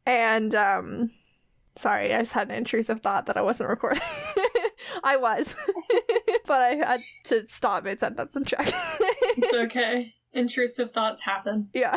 And, sorry, I just had an intrusive thought that I wasn't recording. I was. But I had to stop mid-sentence and check. It's okay. Intrusive thoughts happen. Yeah.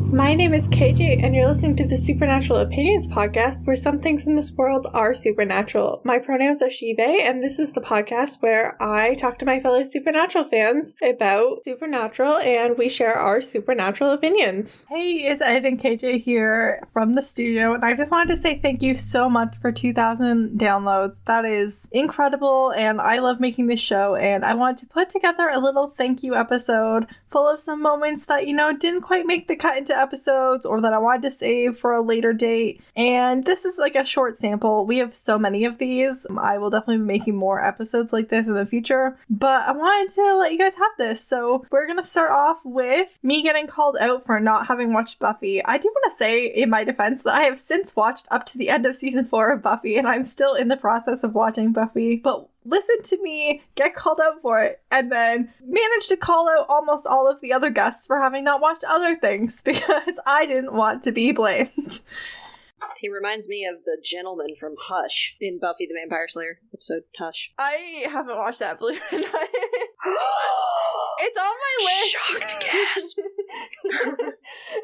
My name is KJ, and you're listening to the Supernatural Opinions podcast, where some things in this world are supernatural. My pronouns are she, they, and this is the podcast where I talk to my fellow Supernatural fans about Supernatural, and we share our Supernatural opinions. Hey, it's Ed and KJ here from the studio, and I just wanted to say thank you so much for 2,000 downloads. That is incredible, and I love making this show, and I wanted to put together a little thank you episode full of some moments that, didn't quite make the cut into episodes or that I wanted to save for a later date. And this is like a short sample. We have so many of these. I will definitely be making more episodes like this in the future, but I wanted to let you guys have this. So we're going to start off with me getting called out for not having watched Buffy. I do want to say in my defense that I have since watched up to the end of season 4 of Buffy, and I'm still in the process of watching Buffy, but listen to me get called out for it, and then manage to call out almost all of the other guests for having not watched other things because I didn't want to be blamed. He reminds me of the gentleman from Hush in Buffy the Vampire Slayer episode Hush. I haven't watched that, believe it or not. It's on my list. Shocked gasp.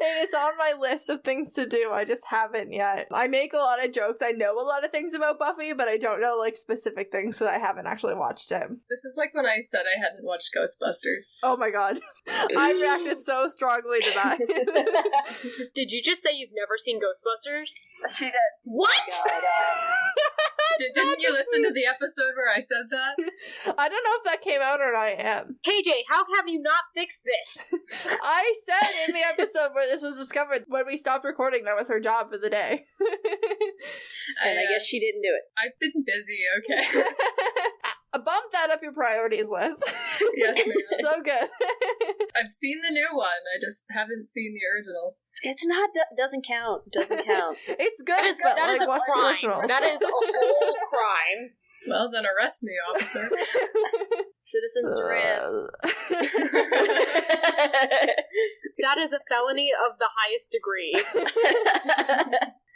And it's on my list of things to do. I just haven't yet. I make a lot of jokes. I know a lot of things about Buffy, but I don't know specific things, so I haven't actually watched it. This is like when I said I hadn't watched Ghostbusters. Oh my god. I reacted so strongly to that. Did you just say you've never seen Ghostbusters? She did. What? Didn't you listen to the episode where I said that? I don't know if that came out or not. I am. KJ, how have you not fixed this? I said in the episode where this was discovered, when we stopped recording, that was her job for the day. And I guess she didn't do it. I've been busy, okay. Bump that up your priorities list. Yes, ma'am. So good. I've seen the new one. I just haven't seen the originals. It's not, doesn't count. Doesn't count. It's good, that is, but that is a watch the crime. originals. That is a whole crime. Well, then arrest me, officer. Citizen's arrest. That is a felony of the highest degree.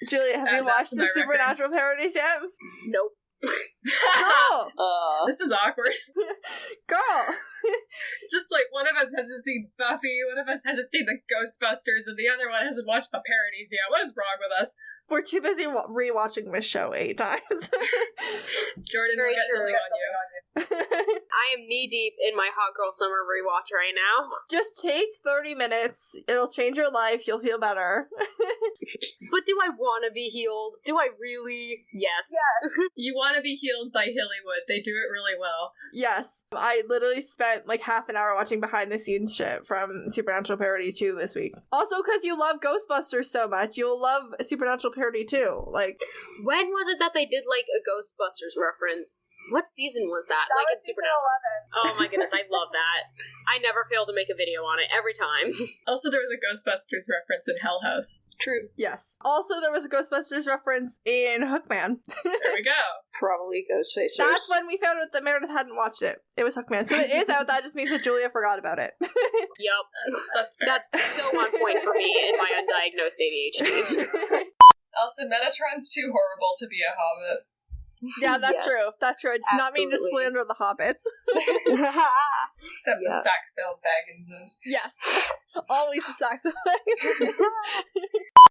Julia, have you watched the Supernatural parodies yet? Nope. Girl! This is awkward. Girl! Just like one of us hasn't seen Buffy, one of us hasn't seen the Ghostbusters, and the other one hasn't watched the parodies yet. What is wrong with us? We're too busy rewatching this show 8 times. Jordan, Very we'll get true. something on you. I am knee-deep in my Hot Girl Summer rewatch right now. Just take 30 minutes. It'll change your life. You'll feel better. But do I want to be healed? Do I really? Yes. You want to be healed by Hillywood. They do it really well. Yes. I literally spent half an hour watching behind the scenes shit from Supernatural Parody 2 this week. Also, because you love Ghostbusters so much, you'll love Supernatural Parody 2. When was it that they did a Ghostbusters reference? What season was that? That was in Supernatural. Oh my goodness, I love that. I never fail to make a video on it, every time. Also, there was a Ghostbusters reference in Hell House. True. Yes. Also, there was a Ghostbusters reference in Hookman. There we go. Probably Ghostface. That's when we found out that Meredith hadn't watched it. It was Hookman. So it is out. That just means that Julia forgot about it. Yup. That's fair. That's so on point for me in my undiagnosed ADHD. Also, Metatron's too horrible to be a hobbit. Yeah, that's Yes. true. That's true. It's not mean to Absolutely. slander the hobbits. Except the Yeah. Sackville Bagginses. Yes. Always the saxophone.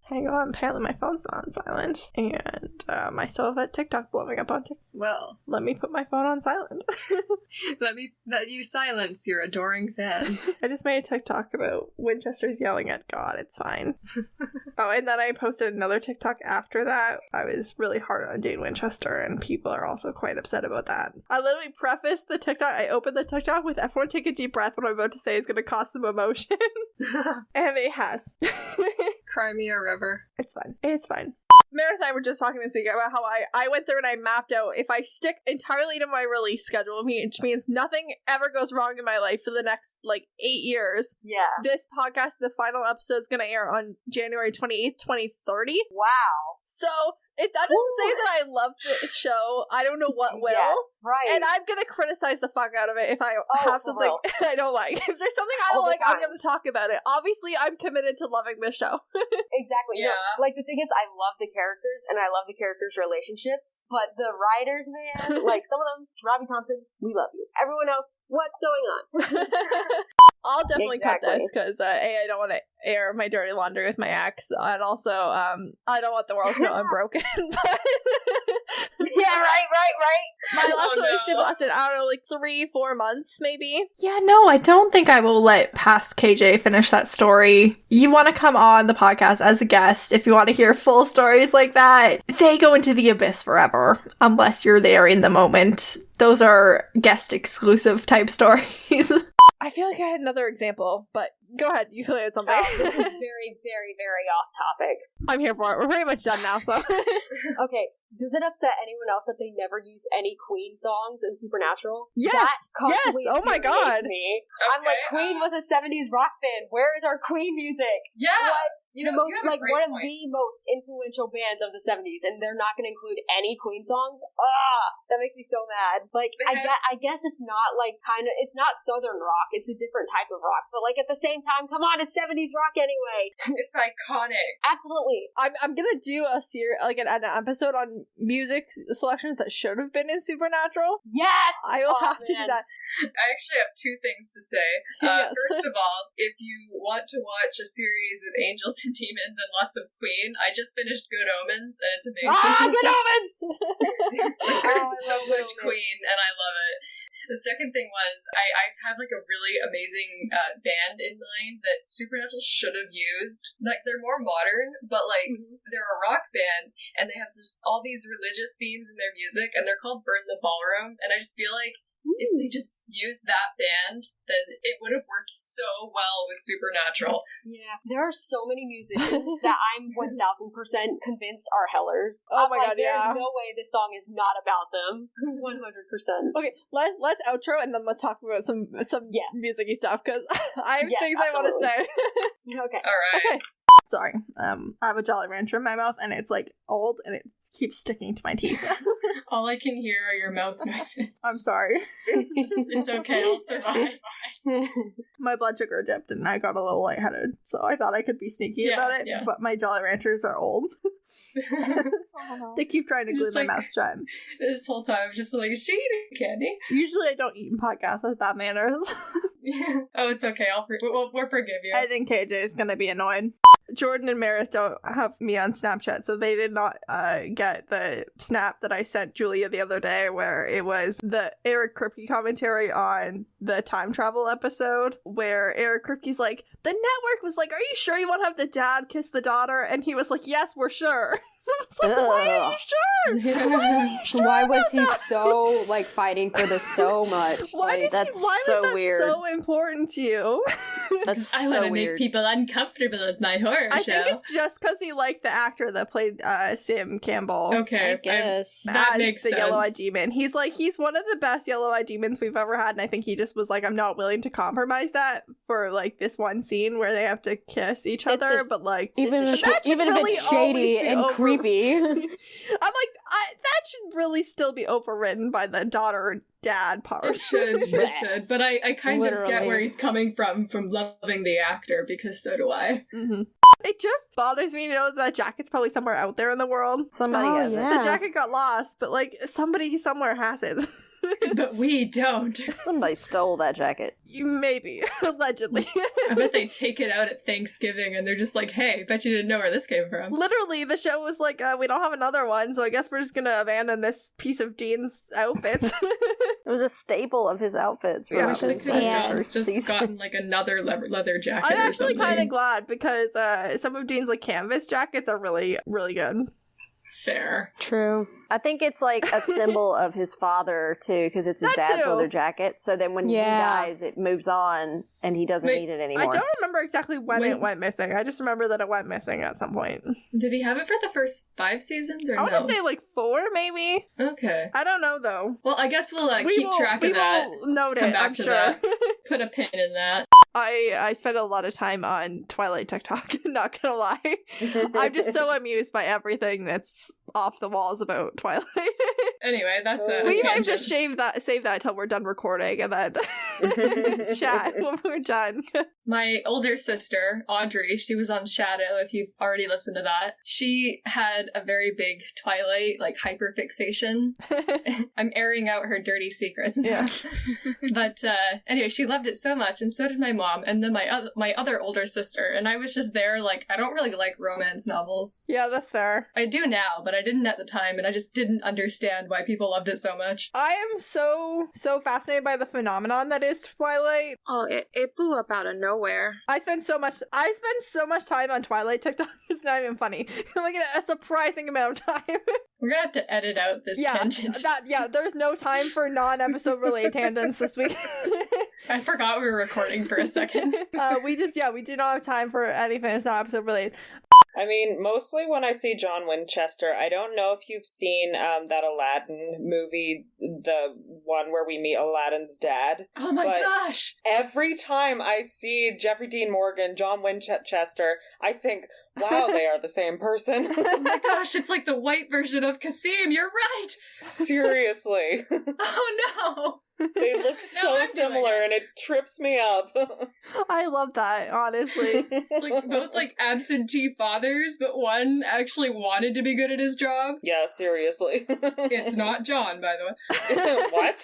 Hang on, apparently my phone's not on silent. And I still have a TikTok blowing up on TikTok. Well, Let me put my phone on silent. let you silence your adoring fans. I just made a TikTok about Winchester's yelling at God. It's fine. Oh, and then I posted another TikTok after that. I was really hard on Jane Winchester, and people are also quite upset about that. I literally prefaced the TikTok. I opened the TikTok with everyone take a deep breath. What I'm about to say is going to cause some emotion. And it has. Cry me a river. It's fine. It's fine. Meredith and I were just talking this week about how I went through and I mapped out if I stick entirely to my release schedule, which means nothing ever goes wrong in my life for the next, 8 years. Yeah. This podcast, the final episode, is going to air on January 28th, 2030. Wow. So, if that doesn't say that I love the show, I don't know what will. Yes, right. And I'm going to criticize the fuck out of it if I have for something real. I don't like. If there's something I don't All the like, I'm time. going to talk about it. Obviously, I'm committed to loving this show. Exactly. You know, Yeah. like, the thing is, I love the characters, and I love the characters' relationships, but the writers, man, like, some of them, Robbie Thompson, we love you. Everyone else, what's going on? I'll definitely cut Exactly. this because A, I don't want to air my dirty laundry with my ex, and also I don't want the world to know I'm broken. But Yeah, right. my last Oh, no. relationship lasted, I don't know, 3-4 months maybe. Yeah, no, I don't think I will let past KJ finish that story. You want to come on the podcast as a guest if you want to hear full stories like that. They go into the abyss forever unless you're there in the moment. Those are guest exclusive type stories. I feel like I had another example, but go ahead, you clearly had something. This is very, very, very off topic. I'm here for it. We're pretty much done now, so. Okay, does it upset anyone else that they never use any Queen songs in Supernatural? Yes, That constantly yes, oh my infuriates God. me. I'm like, Okay, Queen was a 70s rock band. Where is our Queen music? Yeah. What? You The most, have a like, great one of point. the most influential bands of the 70s, and they're not going to include any Queen songs? That makes me so mad. Like, They have- I guess it's not, like, it's not Southern rock. It's a different type of rock. But, like, at the same time, come on, it's 70s rock anyway. It's iconic. Absolutely. I'm gonna do a an episode on music selections that should have been in Supernatural. Yes! I will Oh, have to do man. that. I actually have two things to say. Yes. First of all, if you want to watch a series with angels and demons and lots of Queen, I just finished Good Omens, and it's amazing. Good Omens! There's I so love much Good Omens. Queen, and I love it. The second thing was, I have like a really amazing band in mind that Supernatural should have used. Like, they're more modern, but like, they're a rock band, and they have just all these religious themes in their music, and they're called Burn the Ballroom, and I just feel like if they just used that band, then it would have worked so well with Supernatural. Yeah, there are so many musicians that I'm 1000% convinced are Hellers. Oh I'm my like, God, yeah. There's no way this song is not about them. 100%. Okay, let's outro and then let's talk about some Yes. music-y stuff because I have Yes, things I want to say. Okay. All right. Okay. Sorry. I have a Jolly Rancher in my mouth and it's like old and it keeps sticking to my teeth. All I can hear are your mouth noises. I'm sorry. It's okay, I'll survive. My blood sugar dipped and I got a little lightheaded, so I thought I could be sneaky Yeah, about it, yeah. but my Jolly Ranchers are old. They keep trying to glue Just my like- mouth shut. This whole time I've just been like, is she eating candy? Usually I don't eat in podcasts, that's bad manners. Yeah. Oh, it's okay. We'll forgive you. I think KJ is going to be annoyed. Jordan and Meredith don't have me on Snapchat, so they did not get the snap that I sent Julia the other day where it was the Eric Kripke commentary on the time travel episode where Eric Kripke's like, the network was like, are you sure you want to have the dad kiss the daughter? And he was like, yes, we're sure. I was like, why are you sure? Why are you sure Why was about he that? so fighting for this so much? Why That's why so was that weird. so important to you? That's I so want to weird. make people uncomfortable with my horror I show. think it's just because he liked the actor that played Sim Campbell. Okay, I guess. that as makes the sense. Yellow-Eyed Demon. He's one of the best Yellow-Eyed Demons we've ever had, and I think he just was like, I'm not willing to compromise that for like this one scene where they have to kiss each It's other, a- but like Even if that should even if really it's shady always be and over- creepy. I'm like, that should really still be overridden by the daughter dad part. It should, but I kind of get Literally. where he's coming from loving the actor, because so do I. hmm It just bothers me to know that jacket's probably somewhere out there in the world. Somebody Oh, has yeah. The jacket got lost, but like somebody somewhere has it. But we don't. it. Somebody stole that jacket. Maybe, allegedly. I bet they take it out at Thanksgiving and they're just like, hey, bet you didn't know where this came from. Literally, the show was like, we don't have another one, so I guess we're just gonna abandon this piece of Dean's outfits. It was a staple of his outfits. Yeah. I wish they since could the Yeah. have first just season. gotten like another leather jacket I'm or actually something. kind of glad because some of Dean's like canvas jackets are really, really good. fair. True. I think it's like a symbol of his father too, because it's his dad's too. leather jacket. So then when he dies, it moves on, and he doesn't need it anymore. I don't remember exactly when it went missing. I just remember that it went missing at some point. Did he have it for the first 5 seasons or I no? want to say like 4, maybe. Okay. I don't know though. Well, I guess we'll keep track of that. We'll note Come it. back I'm to sure. that. Put a pin in that. I spend a lot of time on Twilight TikTok. Not gonna lie, I'm just so amused by everything that's off the walls about Twilight. Anyway, that's a We might tangent. just save that till we're done recording and then chat when we're done. My older sister, Audrey, she was on Shadow, if you've already listened to that. She had a very big Twilight, like, hyperfixation. I'm airing out her dirty secrets. Yeah. But anyway, she loved it so much, and so did my mom, and then my other older sister, and I was just there, like, I don't really like romance novels. Yeah, that's fair. I do now, but I didn't at the time, and I just didn't understand why people loved it so much. I am so fascinated by the phenomenon that is Twilight. Oh, it blew up out of nowhere. I spend so much time on Twilight TikTok. It's not even funny. Like a surprising amount of time. We're gonna have to edit out this tangent. There's no time for non-episode related tangents this week. I forgot we were recording for a second. We do not have time for anything that's not episode related. I mean, mostly when I see John Winchester, I don't know if you've seen that Aladdin movie, the one where we meet Aladdin's dad. Oh my gosh! Every time I see Jeffrey Dean Morgan, John Winchester, I think, wow, they are the same person. Oh my gosh, it's like the white version of Kasim, you're right! Seriously. Oh no! They look so similar and it trips me up. I love that, honestly. It's like both like absentee fathers, but one actually wanted to be good at his job. Yeah, seriously. It's not John, by the way. What?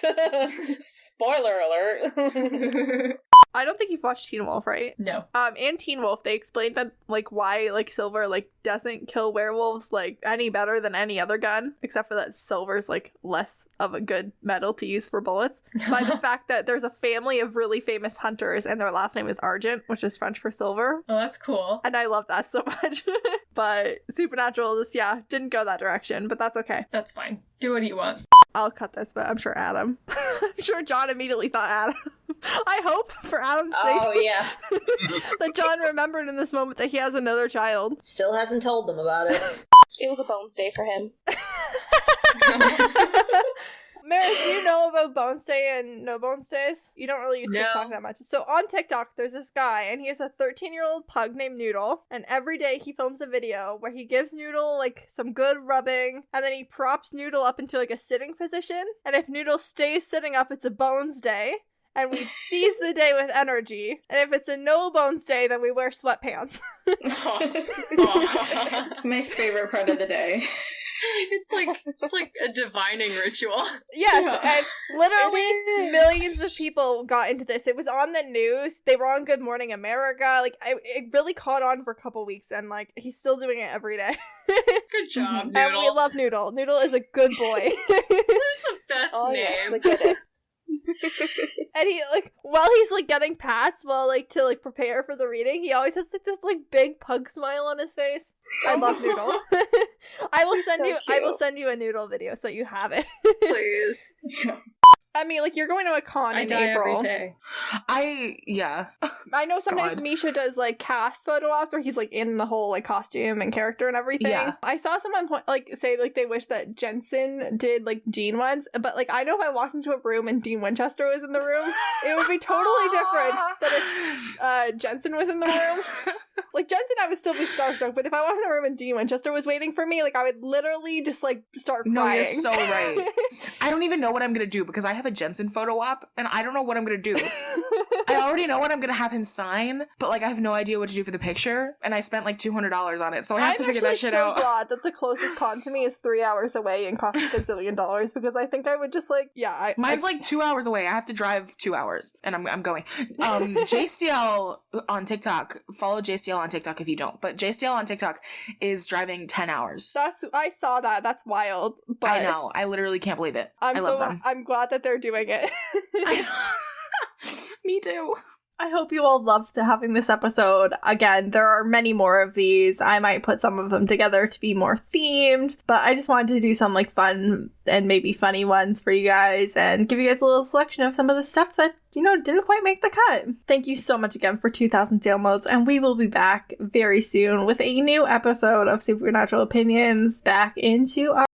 Spoiler alert. I don't think you've watched Teen Wolf, right? No. In Teen Wolf, they explained that, like, why, like, Silver, like, doesn't kill werewolves, like, any better than any other gun, except for that Silver's, like, less of a good metal to use for bullets, by the fact that there's a family of really famous hunters, and their last name is Argent, which is French for silver. Oh, that's cool. And I love that so much. But Supernatural just, didn't go that direction, but that's okay. That's fine. Do what you want. I'll cut this, but I'm sure Adam. I'm sure John immediately thought Adam. I hope, for Adam's sake. Oh, yeah. That John remembered in this moment that he has another child. Still hasn't told them about it. It was a Bones Day for him. Maris, do you know about Bones Day and No Bones Days? You don't really use TikTok that much. So on TikTok, there's this guy, and he has a 13-year-old pug named Noodle, and every day he films a video where he gives Noodle, like, some good rubbing, and then he props Noodle up into, like, a sitting position, and if Noodle stays sitting up, it's a Bones Day, and we seize the day with energy, and if it's a No Bones Day, then we wear sweatpants. It's my favorite part of the day. It's like a divining ritual. Yes, and literally millions of people got into this. It was on the news. They were on Good Morning America. Like, it really caught on for a couple weeks, and, like, he's still doing it every day. Good job, Noodle. And we love Noodle. Noodle is a good boy. That's the best name. Yes, the goodest. And he, like, while he's, like, getting pats to, like, prepare for the reading, he always has, like, this, like, big pug smile on his face. I love Noodle. I will send you a Noodle video so you have it. Please. I mean, like, you're going to a con in die April. every day. I know sometimes Misha does, like, cast photo ops where he's, like, in the whole, like, costume and character and everything. Yeah. I saw someone, say, like, they wish that Jensen did, like, Dean ones, but, like, I know if I walked into a room and Dean Winchester was in the room, it would be totally different than if Jensen was in the room. Like, Jensen, I would still be starstruck, but if I walked in the room and Dean Winchester was waiting for me, like, I would literally just, like, start crying. No, you're so right. I don't even know what I'm gonna do because I have a Jensen photo op, and I don't know what I'm gonna do. I already know what I'm gonna have him sign, but, like, I have no idea what to do for the picture, and I spent, like, $200 on it, so I have to figure that shit out. I'm glad that the closest con to me is 3 hours away and costs a gazillion dollars, because I think I would just, like, Mine's like 2 hours away. I have to drive 2 hours, and I'm going. JCL on TikTok, follow JCL on TikTok if you don't, but JCL on TikTok is driving 10 hours. I saw that. That's wild. But I know. I literally can't believe it. I love them. I'm glad that they're doing it. Me too. I hope you all loved having this episode. Again, there are many more of these. I might put some of them together to be more themed, but I just wanted to do some like fun and maybe funny ones for you guys and give you guys a little selection of some of the stuff that, didn't quite make the cut. Thank you so much again for 2,000 downloads, and we will be back very soon with a new episode of Supernatural Opinions back into our